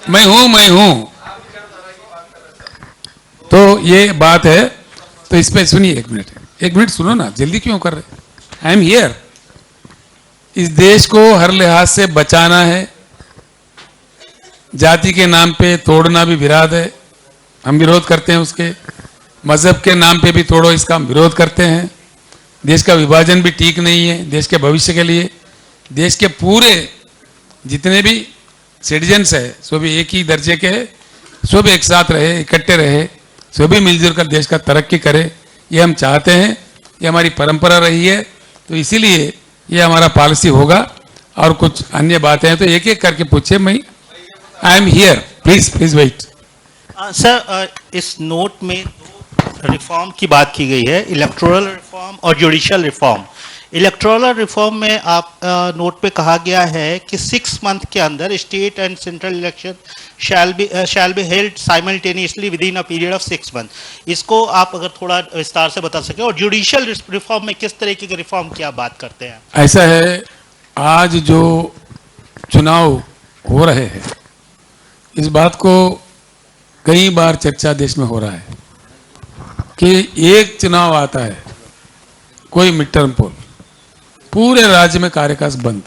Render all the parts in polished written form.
मैं हूं। तो ये बात है, तो इस पे सुनिए एक मिनट सुनो ना, जल्दी क्यों कर रहे? आई एम हियर। इस देश को हर लिहाज से बचाना है। जाति के नाम पे तोड़ना भी विराद है, हम विरोध करते हैं उसके। मजहब के नाम पे भी तोड़ो, इसका हम विरोध करते हैं। देश का विभाजन भी ठीक नहीं है देश के भविष्य के लिए। देश के पूरे जितने भी सिटीजन्स है सो भी एक ही दर्जे के है, सो भी एक साथ रहे, इकट्ठे रहे, सो भी मिलजुल कर देश का तरक्की करे, ये हम चाहते हैं। ये हमारी परंपरा रही है, तो इसीलिए ये हमारा पॉलिसी होगा। और कुछ अन्य बातें हैं तो एक एक करके पूछे। मैं I am here, please wait. Sir, इस नोट में रिफॉर्म की बात की गई है, इलेक्टोरल रिफॉर्म और जुडिशियल रिफॉर्म। इलेक्टोरल रिफॉर्म में आप नोट पे कहा गया है कि 6 मंथ के अंदर state and central election shall be held simultaneously with in a period of 6 month. इसको आप अगर थोड़ा विस्तार से बता सके। और जुडिशियल रिफॉर्म में किस तरीके के रिफॉर्म की आप बात करते हैं? ऐसा है, आज जो चुनाव हो रहे हैं, इस बात को कई बार चर्चा देश में हो रहा है कि एक चुनाव आता है, कोई मिड टर्म पोल, पूरे राज्य में कार्यकाल बंद,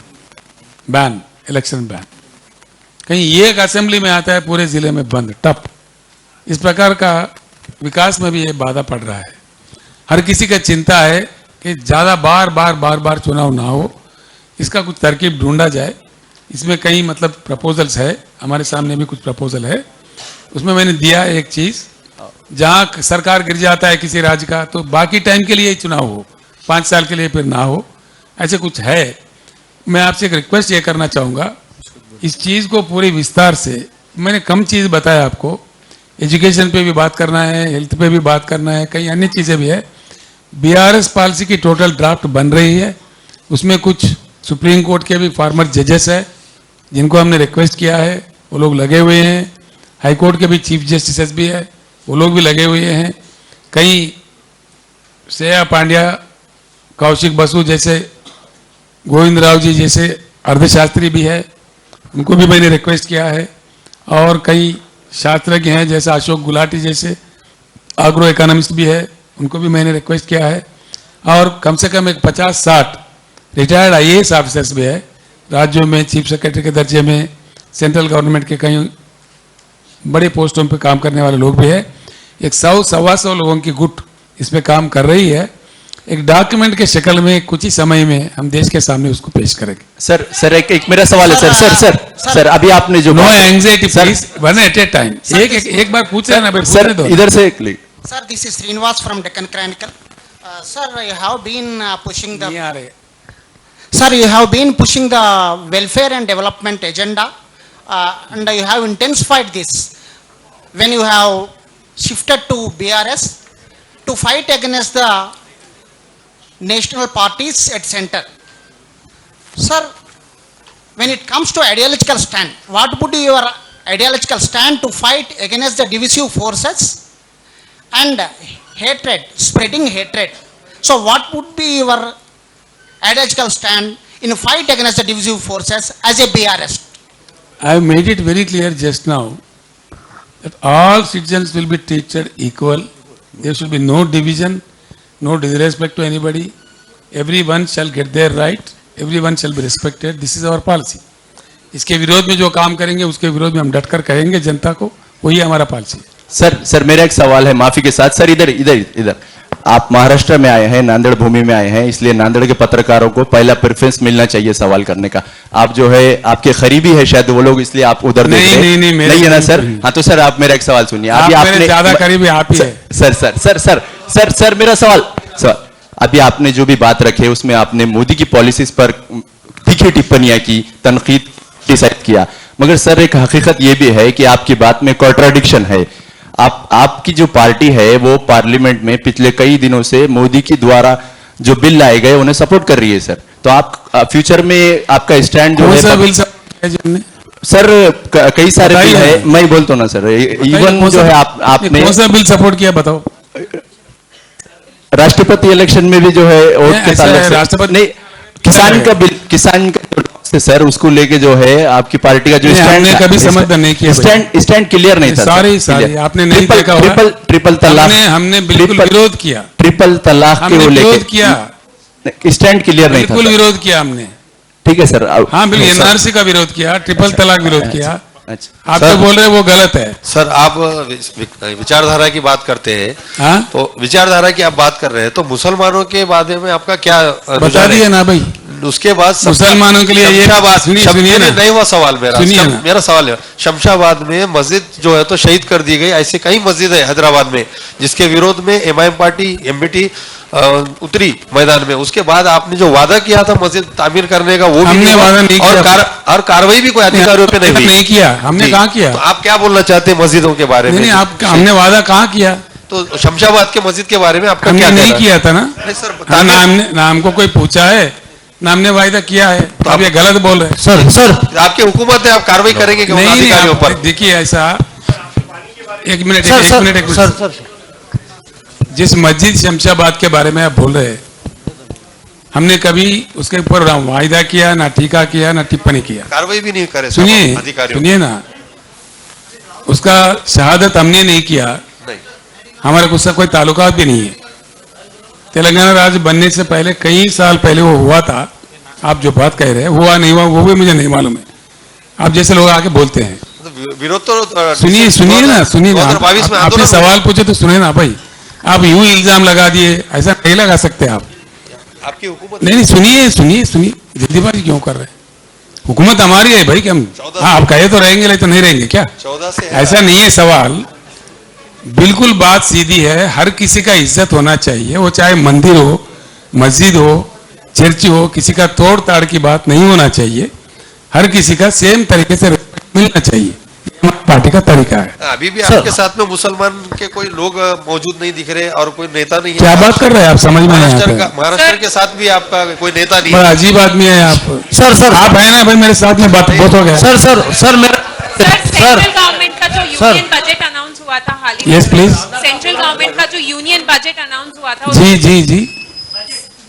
बैन, इलेक्शन बैन। कहीं एक असेंबली में आता है, पूरे जिले में बंद, टप। इस प्रकार का विकास में भी ये बाधा पड़ रहा है। हर किसी का चिंता है कि ज़्यादा बार चुनाव ना हो, इसका कुछ तरकीब ढूंढा जाए। इसमें कई मतलब प्रपोजल्स है, हमारे सामने भी कुछ प्रपोजल है। उसमें मैंने दिया एक चीज़, जहाँ सरकार गिर जाता है किसी राज्य का, तो बाकी टाइम के लिए ही चुनाव हो, 5 साल के लिए फिर ना हो, ऐसे कुछ है। मैं आपसे एक रिक्वेस्ट ये करना चाहूँगा, इस चीज़ को पूरी विस्तार से, मैंने कम चीज़ बताया आपको, एजुकेशन पे भी बात करना है, हेल्थ पे भी बात करना है, कई अन्य चीज़ें भी है। बीआरएस पॉलिसी की टोटल ड्राफ्ट बन रही है, उसमें कुछ सुप्रीम कोर्ट के भी फॉर्मर जजेस है जिनको हमने रिक्वेस्ट किया है, वो लोग लगे हुए हैं। हाई कोर्ट के भी चीफ जस्टिस भी है, वो लोग भी लगे हुए हैं। कई श्रेया पांड्या, कौशिक बसु जैसे, गोविंद राव जी जैसे अर्थशास्त्री भी है, उनको भी मैंने रिक्वेस्ट किया है। और कई शास्त्रज्ञ हैं जैसे अशोक गुलाटी जैसे एग्रो इकोनॉमिस्ट भी है, उनको भी मैंने रिक्वेस्ट किया है। और कम से कम एक 50-60 रिटायर्ड आईएएस ऑफिसर्स भी है, राज्यों में चीफ सेक्रेटरी के दर्जे में, सेंट्रल गवर्नमेंट के कई बड़े पोस्टों पे काम करने वाले लोग भी है। एक 100-125 लोगों की गुट इस पे काम कर रही है। एक डॉक्यूमेंट के शक्ल में कुछ ही समय में हम देश के सामने उसको पेश करेंगे। सर एक मेरा सवाल है सर, अभी आपने जो no anxiety please, one at a time. एक बार पूछ रहे ना सर, इधर से click. Sir, this is Srinivas from Deccan Chronicle. Sir, you have been pushing the welfare and development agenda, and you have intensified this when you have shifted to BRS to fight against the national parties at center. Sir, when it comes to ideological stand, what would be your ideological stand to fight against the divisive forces and hatred, spreading hatred? So what would be your ideological stand in fight against the divisive forces as a BRS? I have made it very clear just now that all citizens will be treated equal. There should be no division, no disrespect to anybody. Everyone shall get their right. Everyone shall be respected. This is our policy. इसके विरोध में जो काम करेंगे उसके विरोध में हम डटकर कहेंगे जनता को, वही हमारा पॉलिसी है। सर मेरा एक सवाल है, माफी के साथ। सर इधर आप महाराष्ट्र में आए हैं, नांदेड़ भूमि में आए हैं, इसलिए नांदेड़ के पत्रकारों को पहला प्रेफरेंस मिलना चाहिए सवाल करने का। आप जो है आपके करीबी है शायद वो लोग, इसलिए आप उधर नहीं है ना सर? हाँ, तो सर आप मेरा एक सवाल सुनिए। अभी आपने ज्यादा करीबी आप ही है। सर मेरा सवाल, अभी आपने जो भी बात रखे उसमें आपने मोदी की पॉलिसीज पर तीखी टिप्पणियां की, तनकीद डिसाइड किया, मगर सर एक हकीकत यह भी है कि आपकी बात में कॉन्ट्राडिक्शन है। आपकी जो पार्टी है वो पार्लियामेंट में पिछले कई दिनों से मोदी के द्वारा जो बिल लाए गए उन्हें सपोर्ट कर रही है सर। तो आप फ्यूचर में आपका स्टैंड जो है सर, कई सारे बिल है, मैं बोलता हूं ना सर, इवन जो है आपने कौन सा बिल सपोर्ट किया बताओ? राष्ट्रपति इलेक्शन में भी जो है वोट के ताल्लुक से राष्ट्रपति नहीं, किसान का जो loss है सर, उसको लेके जो है आपकी पार्टी का जो नहीं, स्टैंड हमने कभी समर्थन नहीं किया भाई। स्टैंड क्लियर नहीं था। सारी आपने नहीं देखा होगा। ट्रिपल तलाक हमने बिल्कुल विरोध किया, ट्रिपल तलाक के हमने वो विरोध लेके किया, स्टैंड क्लियर नहीं था बिल्कुल सर। विरोध किया हमने। ठीक है सर। हाँ बिल्कुल, सर, एनआरसी का विरोध किया, ट्रिपल तलाक विरोध किया। अच्छा आप तो बोल रहे हैं वो गलत है। सर आप विचारधारा की बात करते हैं, हाँ तो विचारधारा की आप बात कर रहे हैं, तो मुसलमानों के बारे में आपका क्या बता रुझान है? दिए ना भाई। उसके बाद मुसलमानों के लिए ये शमशाबाद, सुनिए ना। नहीं हुआ सवाल मेरा, सुनिए ना। मेरा सवाल है, शमशाबाद में मस्जिद जो है तो शहीद कर दी गई, ऐसे कई मस्जिद है हैदराबाद में जिसके विरोध में एमआईएम पार्टी एमबीटी उतरी मैदान में। उसके बाद आपने जो वादा किया था मस्जिद तामीर करने का, वो भी हमने नहीं हुआ, वादा नहीं किया। और कार्रवाई भी कोई अधिकारियों पे नहीं हुई। नहीं किया, हमने जी, कहाँ किया? तो आप क्या बोलना चाहते हैं मस्जिदों के बारे में? नहीं, हमने वादा कहाँ किया? तो शमशाबाद के मस्जिद के बारे में आपका हमने क्या नहीं कहना है? किया था ना। नहीं सर, ना हमको कोई पूछा है, ना हमने वायदा किया है। तो आप ये गलत बोल रहे हैं। सर आपकी हुकूमत है, आप कार्रवाई करेंगे कि उन नहीं अधिकारियों पर? देखिए ऐसा, एक मिनट, सर जिस मस्जिद शमशाबाद के बारे में आप बोल रहे हैं, हमने कभी उसके ऊपर ना वायदा किया, ना टीका किया, ना टिप्पणी किया। कार्रवाई भी नहीं करे सुनिए अधिकारियों सुनिए ना, उसका शहादत हमने नहीं किया, नहीं। हमारे उसका कोई ताल्लुकात भी नहीं है। तेलंगाना राज्य बनने से पहले कई साल पहले वो हुआ था। आप जो बात कह रहे हैं हुआ नहीं हुआ वो भी मुझे नहीं मालूम है। आप जैसे लोग आके बोलते हैं। विरोध तो सुनिए ना आपने सवाल पूछे तो सुने ना भाई। आप यूं इल्जाम लगा दिए, ऐसा नहीं लगा सकते आप। आपकी हुकूमत नहीं सुनिए जल्दीबाजी क्यों कर रहे हैं? हुकूमत हमारी है भाई कि हम, हाँ आप कहे तो रहेंगे, नहीं तो नहीं रहेंगे क्या? 14 से ऐसा नहीं है सवाल, बिल्कुल बात सीधी है। हर किसी का इज्जत होना चाहिए, वो चाहे मंदिर हो, मस्जिद हो, चर्च हो, किसी का तोड़ ताड़ की बात नहीं होना चाहिए। हर किसी का सेम तरीके से रिस्पेक्ट मिलना चाहिए, ये हमारी पार्टी का तरीका है। अभी भी आपके साथ में मुसलमान के कोई लोग मौजूद नहीं दिख रहे और कोई नेता नहीं है। क्या बात कर रहे हैं आप? समझ में नहीं आता। महाराष्ट्र के साथ भी आपका कोई नेता नहीं बड़ा है। अजीब आदमी है आप। सर आप है ना भाई, मेरे साथ में बात बहुत हो गया। सर मेरा सेंट्रल गवर्नमेंट का जो यूनियन बजट अनाउंस हुआ था हाल ही में, Yes, please. सेंट्रल गवर्नमेंट का जो यूनियन बजट अनाउंस हुआ था, जी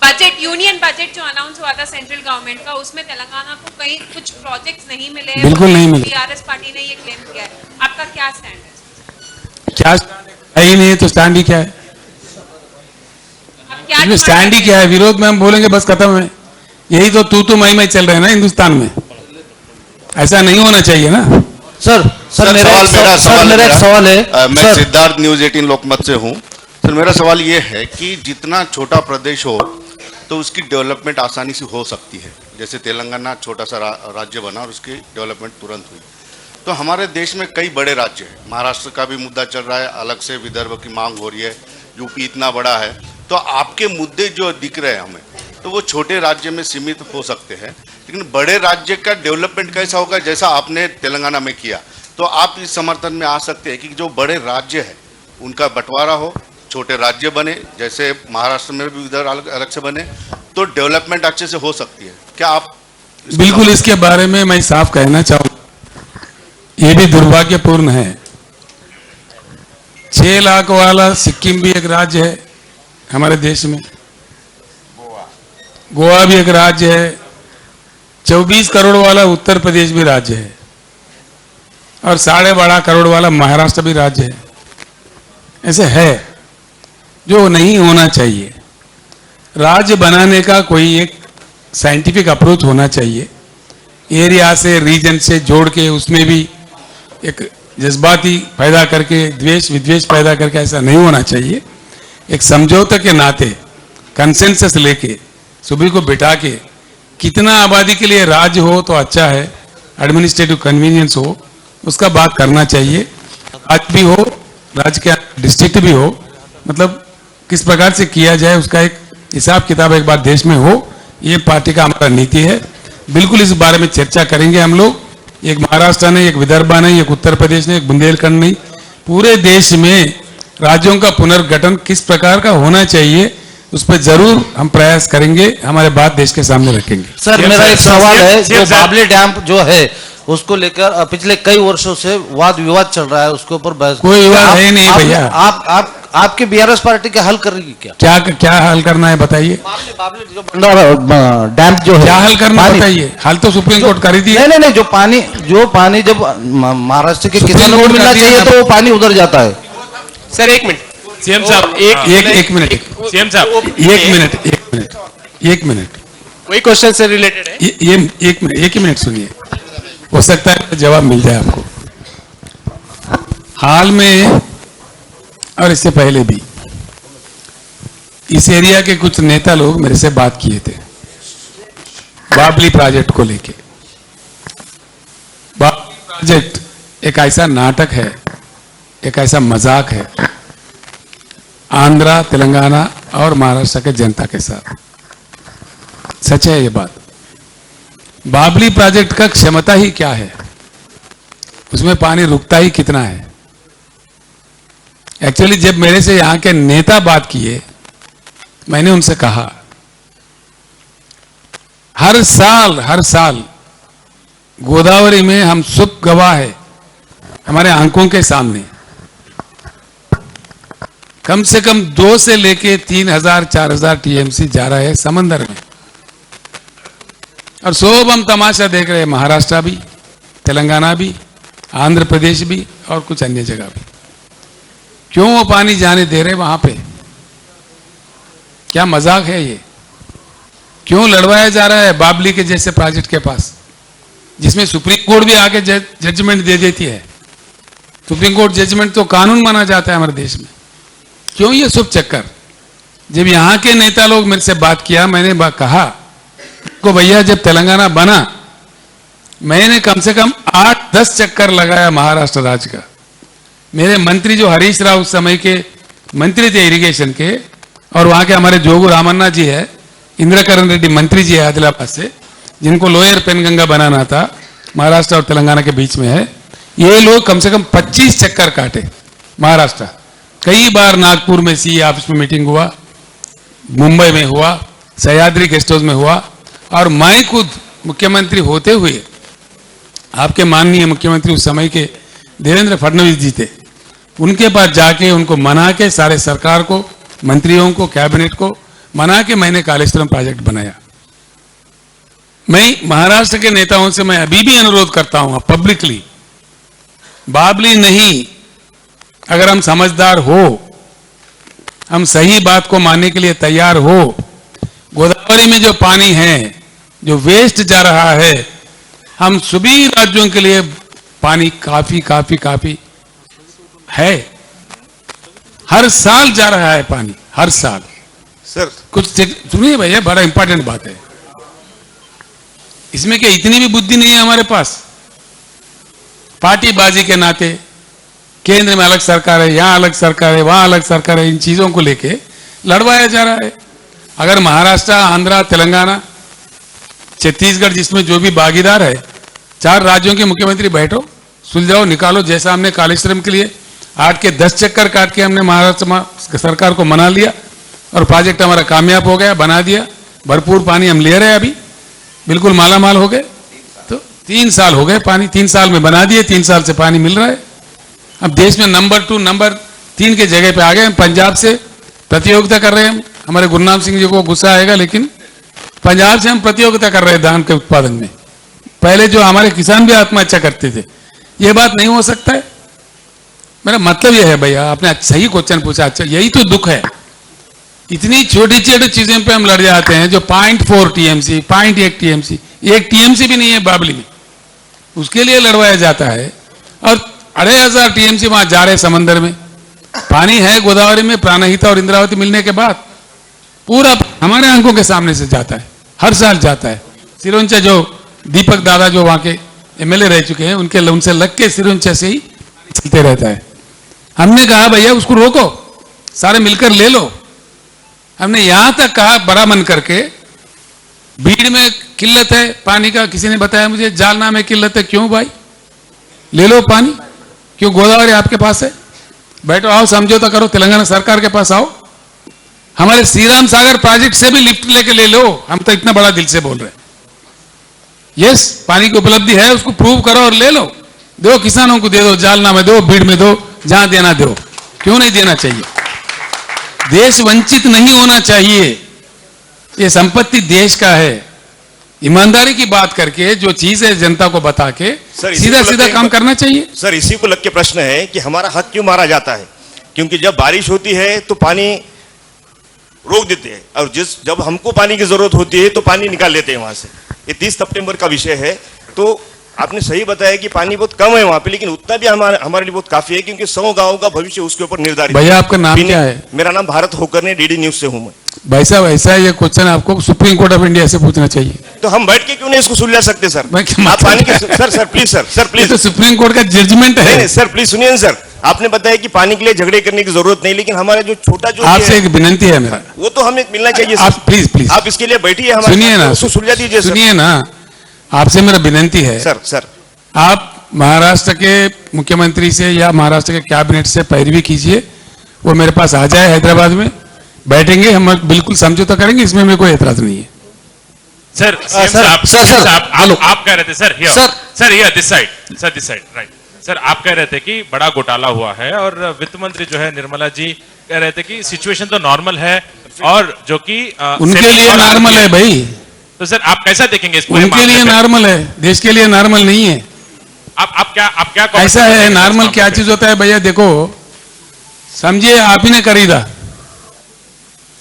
बजट यूनियन बजट जो अनाउंस हुआ था सेंट्रल गवर्नमेंट का, उसमें तेलंगाना को कई कुछ प्रोजेक्ट्स नहीं मिले। बिल्कुल नहीं मिले। बीआरएस पार्टी ने ये क्लेम किया है, आपका क्या स्टैंड है? क्या है ही नहीं तो स्टैंड ही क्या है? आप क्या स्टैंड ही क्या है? विरोध में हम बोलेंगे बस खत्म है। यही तो तू मई चल रहे हैं ना हिंदुस्तान में। ऐसा नहीं होना चाहिए ना। सर मेरा एक सवाल है। मैं सिद्धार्थ न्यूज 18 लोकमत से हूं। सर मेरा सवाल ये है कि जितना छोटा प्रदेश हो तो उसकी डेवलपमेंट आसानी से हो सकती है। जैसे तेलंगाना छोटा सा राज्य बना और उसकी डेवलपमेंट तुरंत हुई। तो हमारे देश में कई बड़े राज्य हैं, महाराष्ट्र का भी मुद्दा चल रहा है, अलग से विदर्भ की मांग हो रही है, यूपी इतना बड़ा है। तो आपके मुद्दे जो दिख रहे हैं हमें, तो वो छोटे राज्य में सीमित हो सकते हैं, लेकिन बड़े राज्य का डेवलपमेंट कैसा होगा जैसा आपने तेलंगाना में किया। तो आप इस समर्थन में आ सकते हैं कि जो बड़े राज्य है उनका बंटवारा हो, छोटे राज्य बने, जैसे महाराष्ट्र में भी उधर अलग से बने, तो डेवलपमेंट अच्छे से हो सकती है। क्या आप बिल्कुल इसके बारे में मैं साफ कहना चाहूंगा, ये भी दुर्भाग्यपूर्ण है। 6 लाख वाला सिक्किम भी एक राज्य है हमारे देश में, गोवा भी एक राज्य है, 24 करोड़ वाला उत्तर प्रदेश भी राज्य है, और 12.5 करोड़ वाला महाराष्ट्र भी राज्य है। ऐसे है जो नहीं होना चाहिए। राज्य बनाने का कोई एक साइंटिफिक अप्रोच होना चाहिए, एरिया से रीजन से जोड़ के उसमें भी एक जज्बाती पैदा करके द्वेष विद्वेष पैदा करके ऐसा नहीं होना चाहिए। एक समझौते के नाते कंसेंसस लेके सभी को बिठा के कितना आबादी के लिए राज्य हो तो अच्छा है, एडमिनिस्ट्रेटिव कन्वीनियंस हो, उसका बात करना चाहिए। राज्य भी हो, राज्य के डिस्ट्रिक्ट भी हो, मतलब किस प्रकार से किया जाए उसका एक हिसाब किताब एक बार देश में हो, ये पार्टी का हमारा नीति है। बिल्कुल इस बारे में चर्चा करेंगे हम लोग। एक महाराष्ट्र नहीं, एक विदर्भा नहीं, एक उत्तर प्रदेश नहीं, एक बुंदेलखंड नहीं, पूरे देश में राज्यों का पुनर्गठन किस प्रकार का होना चाहिए उस पर जरूर हम प्रयास करेंगे, हमारे बात देश के सामने रखेंगे। सर मेरा एक सवाल है, जो बाबली डैम जो है उसको लेकर पिछले कई वर्षों से वाद विवाद चल रहा है, उसके ऊपर बहस। कोई विवाद है नहीं भैया। आपकी बीआरएस पार्टी के हल करेगी क्या? क्या क्या हल करना है बताइए, जो बन रहा डैम जो है, क्या हल करना है पानी- बताइए। हल तो सुप्रीम कोर्ट कर ही दिया। नहीं, जो पानी जब महाराष्ट्र के सुप्रीम किसानों को कोर्ट मिलना कर दिया चाहिए ना। तो वो पानी उधर जाता है। सर एक मिनट सीएम साहब एक मिनट सीएम साहब एक मिनट वही क्वेश्चन से रिलेटेड है। ये एक ही मिनट सुनिए, हो सकता है जवाब मिल जाए आपको। हाल में और इससे पहले भी इस एरिया के कुछ नेता लोग मेरे से बात किए थे बाबली प्रोजेक्ट को लेके। बाबली प्रोजेक्ट एक ऐसा नाटक है, एक ऐसा मजाक है आंध्रा, तेलंगाना और महाराष्ट्र के जनता के साथ। सच है ये बात। बाबली प्रोजेक्ट का क्षमता ही क्या है, उसमें पानी रुकता ही कितना है। एक्चुअली जब मेरे से यहां के नेता बात किए, मैंने उनसे कहा हर साल गोदावरी में हम सब गवाह है, हमारे आंखों के सामने कम से कम 2 से लेके 3,000-4,000 टीएमसी जा रहा है समंदर में, और सब हम तमाशा देख रहे हैं। महाराष्ट्र भी, तेलंगाना भी, आंध्र प्रदेश भी और कुछ अन्य जगह भी। क्यों वो पानी जाने दे रहे वहां पे? क्या मजाक है ये? क्यों लड़वाया जा रहा है बाबली के जैसे प्रोजेक्ट के पास, जिसमें सुप्रीम कोर्ट भी आके जजमेंट दे देती है। सुप्रीम कोर्ट जजमेंट तो कानून माना जाता है हमारे देश में। क्यों ये सब चक्कर? जब यहां के नेता लोग मेरे से बात किया, मैंने कहा को भैया जब तेलंगाना बना, मैंने कम से कम 8-10 चक्कर लगाया महाराष्ट्र राज्य का। मेरे मंत्री जो हरीश राव उस समय के मंत्री थे इरिगेशन के, और वहां के हमारे जोगू रामन्ना जी है, इंद्रकरण रेड्डी मंत्री जी है आदिलाबाद से, जिनको लोअर पेनगंगा बनाना था, महाराष्ट्र और तेलंगाना के बीच में है। ये लोग कम से कम 25 चक्कर काटे महाराष्ट्र। कई बार नागपुर में सीए ऑफिस में मीटिंग हुआ, मुंबई में हुआ, सह्याद्री गेस्ट हाउस में हुआ, और मैं खुद मुख्यमंत्री होते हुए, आपके माननीय मुख्यमंत्री उस समय के देवेंद्र फडणवीस जी थे, उनके पास जाके उनको मना के, सारे सरकार को, मंत्रियों को, कैबिनेट को मना के मैंने कालेश्वरम प्रोजेक्ट बनाया। मैं महाराष्ट्र के नेताओं से मैं अभी भी अनुरोध करता हूं पब्लिकली, बाबली नहीं, अगर हम समझदार हो, हम सही बात को मानने के लिए तैयार हो, गोदावरी में जो पानी है, जो वेस्ट जा रहा है, हम सभी राज्यों के लिए पानी काफी है। हर साल जा रहा है पानी, हर साल। सर कुछ सुनिए भैया, बड़ा इंपॉर्टेंट बात है इसमें। क्या इतनी भी बुद्धि नहीं है हमारे पास? पार्टीबाजी के नाते केंद्र में अलग सरकार है, यहां अलग सरकार है, वहां अलग सरकार है, इन चीजों को लेके लड़वाया जा रहा है। अगर महाराष्ट्र, आंध्रा, तेलंगाना, छत्तीसगढ़, जिसमें जो भी भागीदार है, 4 राज्यों के मुख्यमंत्री बैठो, सुलझाओ, निकालो। जैसा हमने कालेश्वरम के लिए 8 के 10 चक्कर काट के हमने महाराष्ट्र सरकार को मना लिया और प्रोजेक्ट हमारा कामयाब हो गया, बना दिया, भरपूर पानी हम ले रहे हैं, अभी बिल्कुल मालामाल हो गए। तो 3 साल हो गए, पानी 3 साल में बना दिए, 3 साल से पानी मिल रहा है। अब देश में नंबर 2, नंबर 3 के जगह पे आ गए। पंजाब से प्रतियोगिता कर रहे हैं। हमारे गुरनाम सिंह जी को गुस्सा आएगा, लेकिन पंजाब से हम प्रतियोगिता कर रहे हैं धान के उत्पादन में। पहले जो हमारे किसान भी आत्महत्या करते थे, ये बात नहीं हो सकता है। मेरा मतलब यह है भैया, आपने सही क्वेश्चन पूछा। अच्छा, यही तो दुख है, इतनी छोटी छोटी चीजें पे हम लड़ जाते हैं। जो 0.4 टीएमसी, 0.1 टीएमसी, 1 टीएमसी भी नहीं है बाबली में, उसके लिए लड़वाया जाता है। और 2,500 टीएमसी वहां जा रहे समंदर में। पानी है गोदावरी में, प्राणहिता और इंद्रावती मिलने के बाद पूरा हमारे आंखों के सामने से जाता है, हर साल जाता है। सिरोंचा जो दीपक दादा जो वहां के एमएलए रह चुके हैं, उनसे लग के सिरोंचा से ही चलते रहता है। हमने कहा भैया उसको रोको, सारे मिलकर ले लो। हमने यहां तक कहा बड़ा मन करके, भीड़ में किल्लत है पानी का, किसी ने बताया मुझे जालना में किल्लत है। क्यों भाई, ले लो पानी, क्यों गोदावरी आपके पास है, बैठो, आओ समझौता करो, तेलंगाना सरकार के पास आओ, हमारे श्री राम सागर प्रोजेक्ट से भी लिफ्ट लेके ले लो। हम तो इतना बड़ा दिल से बोल रहे हैं। यस, पानी की उपलब्धि है, उसको प्रूव करो और ले लो। दो किसानों को दे दो, जालना में दो, भीड़ में दो, जहां देना दो। क्यों नहीं देना चाहिए? देश वंचित नहीं होना चाहिए। ये संपत्ति देश का है। ईमानदारी की बात करके जो चीज है जनता को बता के सर, इसी सीधा को सीधा लगता है काम करना चाहिए। सर इसी को लग के प्रश्न है कि हमारा हक क्यों मारा जाता है? क्योंकि जब बारिश होती है तो पानी रोक देते हैं और जब हमको पानी की जरूरत होती है तो पानी निकाल लेते हैं वहां से। ये 30 सितंबर का विषय है। तो आपने सही बताया कि पानी बहुत कम है वहां पे, लेकिन उतना भी हमारे लिए बहुत काफी है, क्योंकि 100 गांवों का भविष्य उसके ऊपर निर्धारित। भैया आपका नाम क्या है? मेरा नाम भारत होकरने, डीडी न्यूज से हूं मैं। भाई साहब ऐसा है, ये क्वेश्चन आपको सुप्रीम कोर्ट ऑफ इंडिया से पूछना चाहिए। तो हम बैठ के क्यों नहीं इसको सुलझा सकते सर? मैं क्या आप पानी के सर प्लीज सर ये प्लीज तो सुप्रीम कोर्ट का जजमेंट है। नहीं सर प्लीज सुनिए सर, आपने बताया कि पानी के लिए झगड़े करने की जरूरत नहीं, लेकिन हमारे जो छोटा जो आपसे एक विनंती है मेरा, वो तो हमें मिलना चाहिए आप सर। प्लीज प्लीज आप इसके लिए बैठिए, हमारे सुनिए ना, उसको सुलझा दीजिए सर। सुनिए ना, आपसे मेरा विनंती है सर आप महाराष्ट्र के मुख्यमंत्री से या महाराष्ट्र के कैबिनेट से पैरवी कीजिए, वो मेरे पास आ जाए हैदराबाद में, बैठेंगे, हम बिल्कुल समझौता करेंगे, इसमें मेरे कोई एतराज नहीं है। सर आप कह रहे थे sir this side right sir, आप कह रहे थे कि बड़ा घोटाला हुआ है और वित्त मंत्री जो है निर्मला जी कह रहे थे कि सिचुएशन तो नॉर्मल है और जो कि उनके लिए नॉर्मल है भाई। तो सर आप कैसा देखेंगे इसको? उनके लिए नॉर्मल है, देश के लिए नॉर्मल नहीं है। आप क्या ऐसा है, नॉर्मल क्या चीज होता है भैया? देखो समझिए, आप ही ने खरीदा,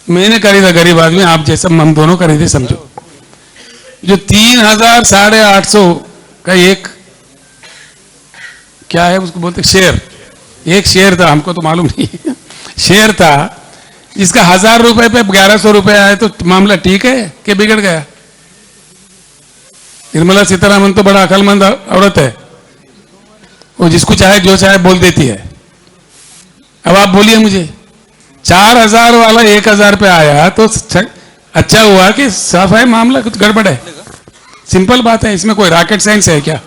मैंने खरीदा, गरीब आदमी, आप जैसा हम दोनों खरीदे, समझो। जो 3000 850 का एक क्या है उसको बोलते शेयर, एक शेयर था, हमको तो मालूम नहीं है, शेयर था जिसका 1000 रुपए पे 1100 रुपए आए, तो मामला ठीक है कि बिगड़ गया? निर्मला सीतारामन तो बड़ा अकलमंद औरत है, वो जिसको चाहे जो चाहे बोल देती है। अब आप बोलिए मुझे, 4000 वाला 1000 पे आया तो अच्छा हुआ कि साफ है मामला, कुछ गड़बड़ है? सिंपल बात है, इसमें कोई रॉकेट साइंस है क्या?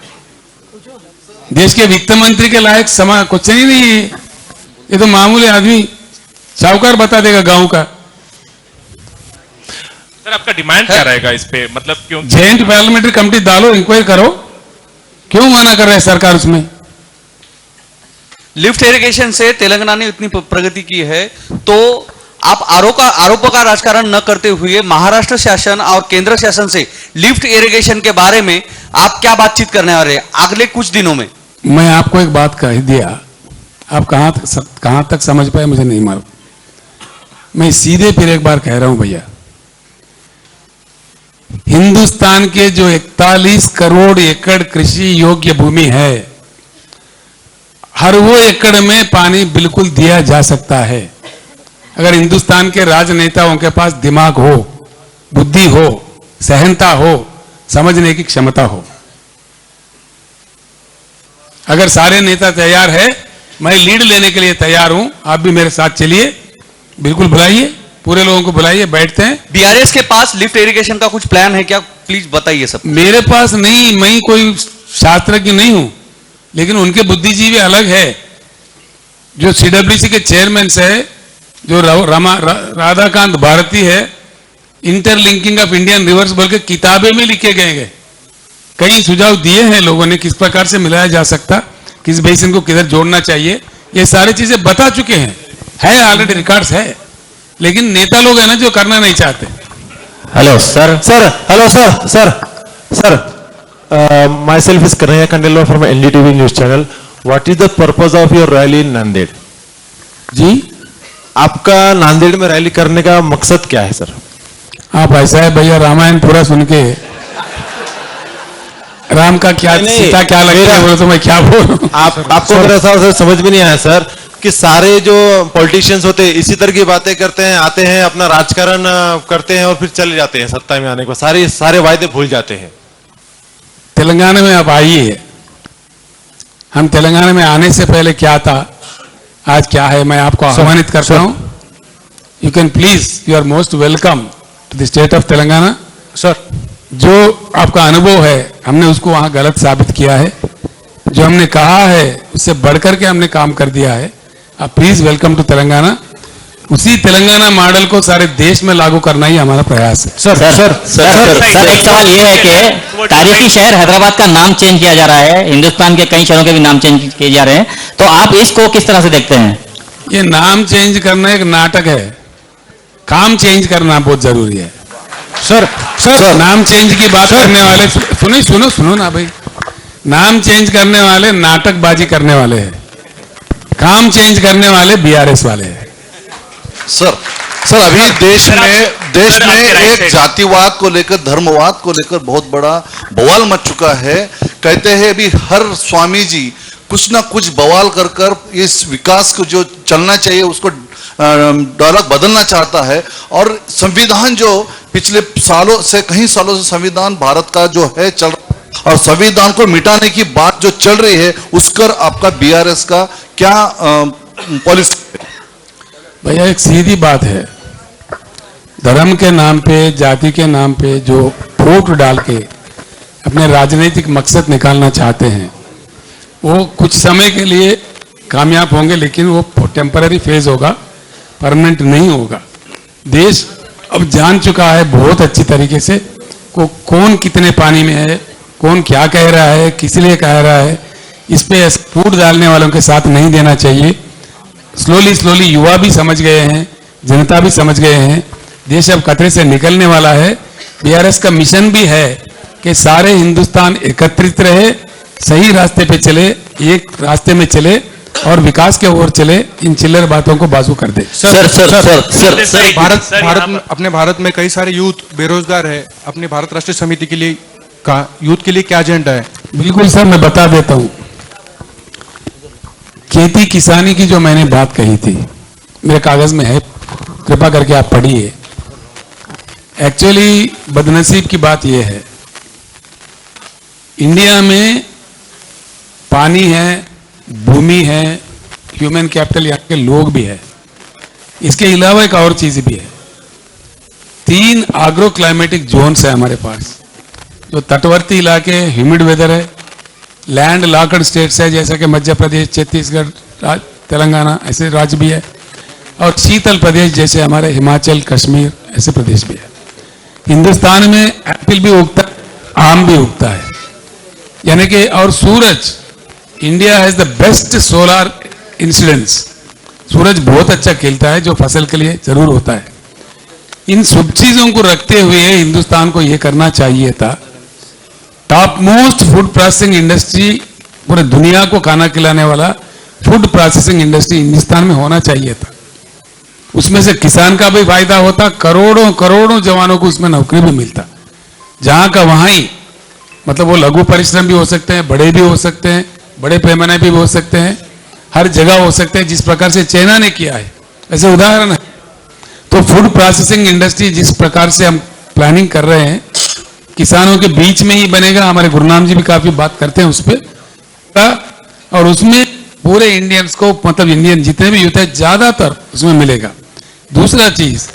देश के वित्त मंत्री के लायक कुछ ही नहीं है, ये तो मामूली आदमी साहूकार बता देगा गांव का। सर आपका डिमांड क्या रहेगा इस पे? मतलब क्यों जॉइंट पार्लियामेंट्री कमेटी डालो, इंक्वायरी करो, क्यों मना कर रहा है सरकार उसमें? लिफ्ट इरिगेशन से तेलंगाना ने इतनी प्रगति की है, तो आप आरोपों का राजकारण न करते हुए महाराष्ट्र शासन और केंद्र शासन से लिफ्ट इरिगेशन के बारे में आप क्या बातचीत करने वाले हैं अगले कुछ दिनों में? मैं आपको एक बात कह दिया, आप कहां तक समझ पाए मुझे नहीं मालूम। मैं सीधे फिर एक बार कह रहा हूं भैया, हिंदुस्तान के जो 41 करोड़ एकड़ कृषि योग्य भूमि है, हर वो एकड़ में पानी बिल्कुल दिया जा सकता है, अगर हिंदुस्तान के राजनेताओं के पास दिमाग हो, बुद्धि हो, सहनता हो, समझने की क्षमता हो। अगर सारे नेता तैयार है, मैं लीड लेने के लिए तैयार हूं, आप भी मेरे साथ चलिए, बिल्कुल बुलाइए, पूरे लोगों को बुलाइए, बैठते हैं। बीआरएस के पास लिफ्ट इरिगेशन का कुछ प्लान है क्या? प्लीज बताइए सब। मेरे पास नहीं, मैं कोई शास्त्रज्ञ नहीं हूं, लेकिन उनके बुद्धिजीवी अलग है। जो सीडब्ल्यूसी के चेयरमैन है, जो राधाकांत भारती है, इंटरलिंकिंग ऑफ इंडियन रिवर्स बोल के किताबें में लिखे गए, कई सुझाव दिए हैं लोगों ने, किस प्रकार से मिलाया जा सकता, किस बेसिन को किधर जोड़ना चाहिए, ये सारी चीजें बता चुके हैं, है ऑलरेडी रिकॉर्ड्स है, लेकिन नेता लोग है ना जो करना नहीं चाहते। Hello sir, myself is Kanaya Kandela from NDTV News Channel. What is the purpose of your rally in Nanded? जी, आपका नांदेड़ में रैली करने का मकसद क्या है सर? आप ऐसा है भैया, रामायण पूरा सुन के राम का क्या सीता क्या लगता है बोलो तो मैं क्या बोलूं? आपको मेरा सर समझ में नहीं आया सर कि सारे जो पॉलिटिशियंस होते हैं इसी तरह की बातें करते हैं, आते हैं, अपना राजकारण करते हैं और फिर चले जाते हैं, सत्ता में आने के बाद सारे वायदे भूल जाते हैं। तेलंगाना में आप आइए, हम तेलंगाना में आने से पहले क्या था, आज क्या है, मैं आपको आह्वानित करता हूं। You can please, you are most welcome to the state of Telangana. Sir, जो आपका अनुभव है, हमने उसको वहां गलत साबित किया है, जो हमने कहा है उससे बढ़कर के हमने काम कर दिया है। आप प्लीज वेलकम टू तेलंगाना। उसी तेलंगाना मॉडल को सारे देश में लागू करना ही हमारा प्रयास है। सर एक सवाल ये है कि तारीखी शहर हैदराबाद का नाम चेंज किया जा रहा है, हिंदुस्तान के कई शहरों के भी नाम चेंज किए जा रहे हैं, तो आप इसको किस तरह से देखते हैं? ये नाम चेंज करना एक नाटक है, काम चेंज करना बहुत जरूरी है। सर नाम चेंज की बात करने वाले सुनो ना भाई, नाम चेंज करने वाले नाटकबाजी करने वाले हैं, काम चेंज करने वाले बीआरएस वाले हैं। सर अभी देश में एक जातिवाद को लेकर, धर्मवाद को लेकर बहुत बड़ा बवाल मच चुका है। कहते हैं अभी हर स्वामी जी कुछ ना कुछ बवाल कर इस विकास को जो चलना चाहिए उसको डायलॉग बदलना चाहता है। और संविधान जो पिछले सालों से, कई सालों से संविधान भारत का जो है चल रहा है, और संविधान को मिटाने की बात जो चल रही है उस पर आपका बीआरएस का क्या पॉलिसी? भैया एक सीधी बात है, धर्म के नाम पे, जाति के नाम पे जो वोट डाल के अपने राजनीतिक मकसद निकालना चाहते हैं वो कुछ समय के लिए कामयाब होंगे, लेकिन वो टेम्पररी फेज होगा, परमानेंट नहीं होगा। देश अब जान चुका है बहुत अच्छी तरीके से कौन कितने पानी में है, कौन क्या कह रहा है, किस लिए कह रहा है। इस पे फूट डालने वालों के साथ नहीं देना चाहिए। स्लोली युवा भी समझ गए हैं, जनता भी समझ गए हैं, देश अब खतरे से निकलने वाला है। बीआरएस का मिशन भी है कि सारे हिंदुस्तान एकत्रित रहे, सही रास्ते पे चले, एक रास्ते में चले और विकास के ओर चले, इन चिल्लर बातों को बाजू कर दे। सर अपने भारत में कई सारे यूथ बेरोजगार है, अपने भारत राष्ट्रीय समिति के लिए यूथ के लिए क्या एजेंडा है? बिल्कुल सर, मैं बता देता हूं। खेती किसानी की जो मैंने बात कही थी, मेरे कागज में है, कृपा करके आप पढ़िए। एक्चुअली बदनसीब की बात यह है, इंडिया में पानी है, भूमि है, ह्यूमन कैपिटल, यहाँ के लोग भी है। इसके अलावा एक और चीज भी है, 3 एग्रो क्लाइमेटिक जोन्स है हमारे पास, जो तटवर्ती इलाके, ह्यूमिड वेदर है, लैंड लॉकड स्टेट्स है जैसा कि मध्य प्रदेश, छत्तीसगढ़, तेलंगाना, ऐसे राज्य भी है, और शीतल प्रदेश जैसे हमारे हिमाचल, कश्मीर, ऐसे प्रदेश भी है। हिंदुस्तान में एप्पल भी उगता है, आम भी उगता है, यानी कि, और सूरज, India has the best solar incidence, सूरज बहुत अच्छा खिलता है जो फसल के लिए जरूर होता है। इन सब चीजों को रखते हुए हिंदुस्तान को यह करना चाहिए था, top most food processing industry, पूरे दुनिया को खाना खिलाने वाला फूड प्रोसेसिंग इंडस्ट्री हिंदुस्तान में होना चाहिए था। उसमें से किसान का भी फायदा होता, करोड़ों करोड़ों जवानों को उसमें नौकरी भी मिलता, जहां का वहां ही, मतलब वो लघु परिश्रम भी हो सकते हैं, बड़े भी हो सकते हैं, बड़े पैमाने भी हो सकते हैं, हर जगह हो सकते हैं, जिस प्रकार से चाइना ने किया है ऐसे उदाहरण है। तो फूड प्रोसेसिंग इंडस्ट्री जिस प्रकार से हम प्लानिंग कर रहे हैं, किसानों के बीच में ही बनेगा, हमारे गुरुनाम जी भी काफी बात करते हैं उस पर, और उसमें पूरे इंडियंस को, मतलब इंडियन जितने भी यूथ है ज्यादातर उसमें मिलेगा। दूसरा चीज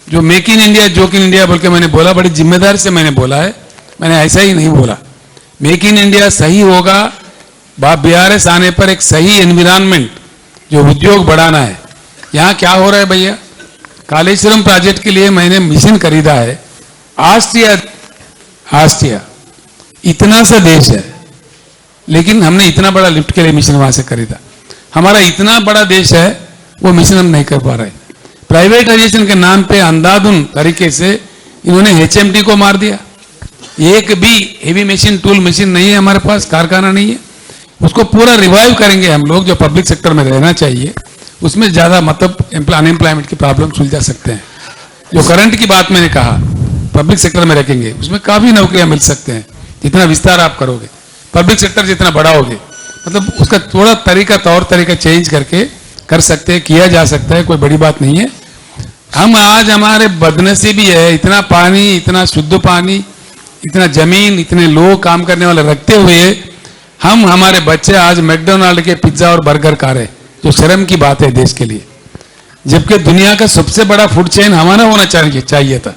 जो make in India, joke in India बोल के मैंने बोला, बड़ी जिम्मेदारी से मैंने बोला है, मैंने ऐसा ही नहीं बोला। मेक इन इंडिया सही होगा, बीआरएस आने पर एक सही एनवायरनमेंट, जो उद्योग बढ़ाना है। यहाँ क्या हो रहा है भैया, कालेश्वरम प्रोजेक्ट के लिए मैंने मिशन खरीदा है, ऑस्ट्रिया इतना सा देश है, लेकिन हमने इतना बड़ा लिफ्ट के लिए मिशन वहां से खरीदा। हमारा इतना बड़ा देश है, वो मिशन हम नहीं कर पा रहे। प्राइवेटाइजेशन के नाम पे अंधाधुन तरीके से इन्होंने एचएमटी को मार दिया। एक भी हेवी मशीन, टूल मशीन नहीं है हमारे पास, कारखाना नहीं है। उसको पूरा रिवाइव करेंगे हम लोग, जो पब्लिक सेक्टर में रहना चाहिए, उसमें ज्यादा मतलब अनएम्प्लॉयमेंट की प्रॉब्लम सुलझा सकते हैं। जो करंट की बात मैंने कहा, पब्लिक सेक्टर में रखेंगे, उसमें काफी नौकरियां मिल सकते हैं, जितना विस्तार आप करोगे, पब्लिक सेक्टर जितना बढ़ाओगे, मतलब उसका थोड़ा तरीका, तौर तरीका चेंज करके कर सकते हैं, किया जा सकता है, कोई बड़ी बात नहीं है। हम आज, हमारे बदनसीबी है, इतना पानी, इतना शुद्ध पानी, इतना जमीन, इतने लोग काम करने वाले रखते हुए हम, हमारे बच्चे आज मैकडोनाल्ड के पिज्जा और बर्गर खा रहे, जो शर्म की बात है देश के लिए। जबकि दुनिया का सबसे बड़ा फूड चेन हमारा होना चाहिए था,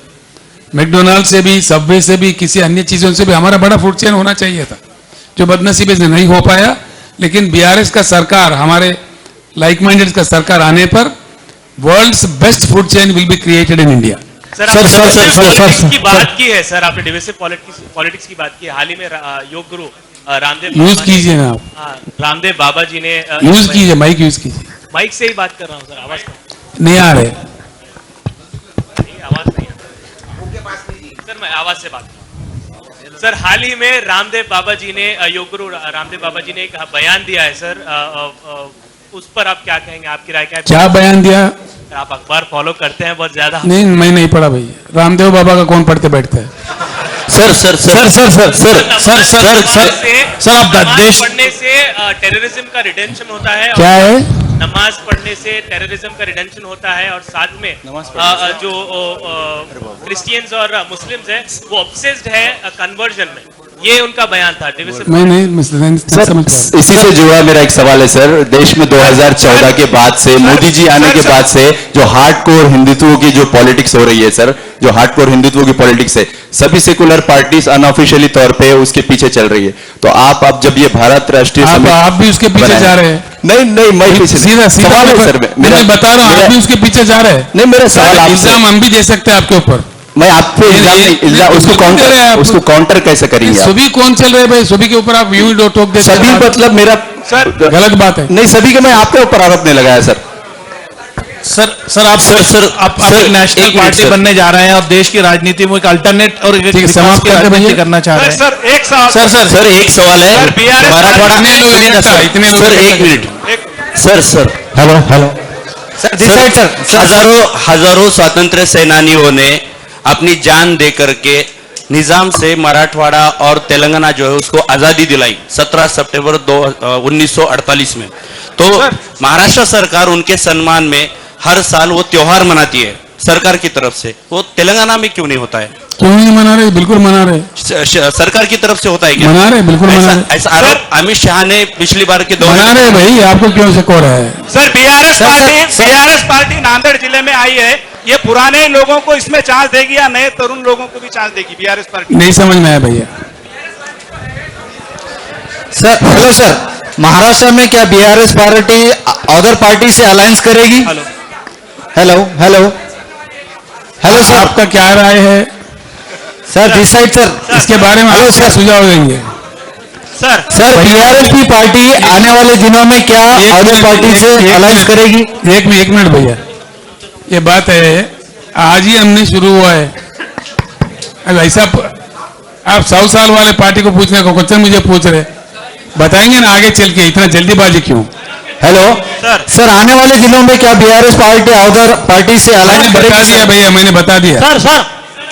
मैकडोनाल्ड से भी, सबवे से भी, किसी अन्य चीजों से भी हमारा बड़ा फूड चेन होना चाहिए था, जो बदनसीबी से नहीं हो पाया। लेकिन बीआरएस का सरकार, हमारे लाइक माइंडेड का सरकार आने पर world's best food chain will be created in India. Sir की बात की है सर, आपने डिविसिव पॉलिटिक्स की बात की है। हाल ही में योग गुरु रामदेव, यूज कीजिए ना आप, रामदेव बाबा जी ने यूज कीजिए, माइक यूज कीजिए। माइक से ही बात कर रहा हूँ सर, आवाज नहीं आ रहे। मैं आवाज से बात करूं। सर, हाल ही में रामदेव बाबा जी ने योग गुरु रामदेव बाबा जी ने एक बयान दिया है सर, उस पर आप क्या कहेंगे, आपकी राय क्या है? क्या बयान दिया? आप अखबार फॉलो करते हैं बहुत ज्यादा? नहीं, मैं नहीं पढ़ा भाई। रामदेव बाबा का कौन पढ़ते बैठता है? सर आप नमाज पढ़ने से टेररिज्म का रिडेंशन होता है। क्या है? नमाज पढ़ने से टेररिज्म का रिडेंशन होता है, और साथ में जो क्रिश्चियंस और मुस्लिम्स हैं वो ऑब्सेस्ड है कन्वर्जन में, ये उनका बयान था। मैं नहीं समझ पाया। इसी से जुड़ा मेरा एक सवाल है सर। देश में 2014 के बाद से, मोदी जी आने के बाद से जो हार्डकोर हिंदुत्व की जो पॉलिटिक्स हो रही है सर, जो हार्डकोर हिंदुत्व की पॉलिटिक्स है, सभी सेकुलर पार्टीज अनऑफिशियली तौर पे उसके पीछे चल रही है। तो आप अब जब ये भारत राष्ट्रीय आप भी उसके पीछे जा रहे हैं? नहीं, मैं पीछे सीधा सवाल है सर। मैं बता रहा हूँ, आप भी उसके पीछे जा रहे हैं। नहीं, मेरा सवाल इल्जाम हम भी दे सकते हैं आपके ऊपर। मैं आपको उसको काउंटर कैसे करेंगे? सभी कौन चल रहे भाई? सभी के ऊपर आप यूं ही टोक देते? सभी मतलब मेरा सर गलत बात है। नहीं, सभी के मैं आपके ऊपर आरोप नहीं लगाया सर। आप नेशनल पार्टी बनने जा रहे हैं और देश की राजनीति में एक अल्टरनेट और समाप्त करना चाह रहे हैं। सर एक सवाल सर एक सवाल है। मराठवाड़ा सर एक मिनट सर हेलो हजारों स्वतंत्र सेनानियों ने अपनी जान दे करके निजाम से मराठवाड़ा और तेलंगाना जो है उसको आजादी दिलाई 17 सितंबर 1948 में। तो महाराष्ट्र सरकार उनके सम्मान में हर साल वो त्योहार मनाती है सरकार की तरफ से, वो तेलंगाना में क्यों नहीं होता है? क्यों नहीं मना रहे? बिल्कुल मना रहे। सरकार की तरफ से होता है क्या? मना रहे, बिल्कुल मना रहे। ऐसा आरोप अमित शाह ने पिछली बार के दौरान मना रहे भाई, आपको क्यों शक हो रहा है? सर बीआरएस पार्टी नांदेड़ जिले में आई है, ये पुराने लोगों को इसमें चांस देगी या नए तरुण लोगों को भी चांस देगी बीआरएस पार्टी? नहीं समझ में आया भैया। सर हेलो सर, महाराष्ट्र में क्या बीआरएस पार्टी अदर पार्टी से अलायंस करेगी? हेलो सर, आपका क्या राय है सर? डिसाइड सर इसके बारे में आप क्या सुझाव देंगे? सर बीआरएस पार्टी आने वाले दिनों में क्या अदर पार्टी से अलायंस करेगी? एक मिनट भैया, ये बात है आज ही हमने शुरू हुआ है। अब ऐसा आप 100 साल वाले पार्टी को पूछने को क्वेश्चन मुझे पूछ रहे, बताएंगे ना आगे चल के, इतना जल्दीबाजी क्यों? हेलो सर आने वाले दिनों में क्या बीआरएस पार्टी अदर पार्टी से अलायंस बता दिया भैया, मैंने बता दिया। सर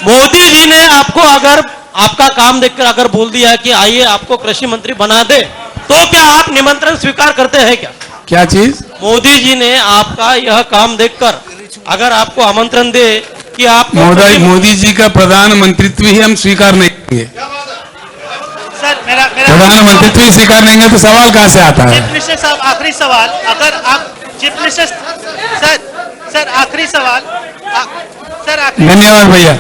मोदी जी ने आपको अगर आपका काम देखकर अगर बोल दिया कि आइए आपको कृषि मंत्री बना दे, तो क्या आप निमंत्रण स्वीकार करते हैं क्या? क्या चीज? मोदी जी ने आपका यह काम देखकर अगर आपको आमंत्रण दे कि आप मोदी जी का प्रधानमंत्रित्व ही हम स्वीकार नहीं करेंगे। प्रधानमंत्रित्व ही स्वीकार नहीं है तो सवाल कहां से आता है? चीफ मिनिस्टर साहब आखिरी सवाल, अगर आप चीफ मिनिस्टर सर आखिरी सवाल सर धन्यवाद भैया।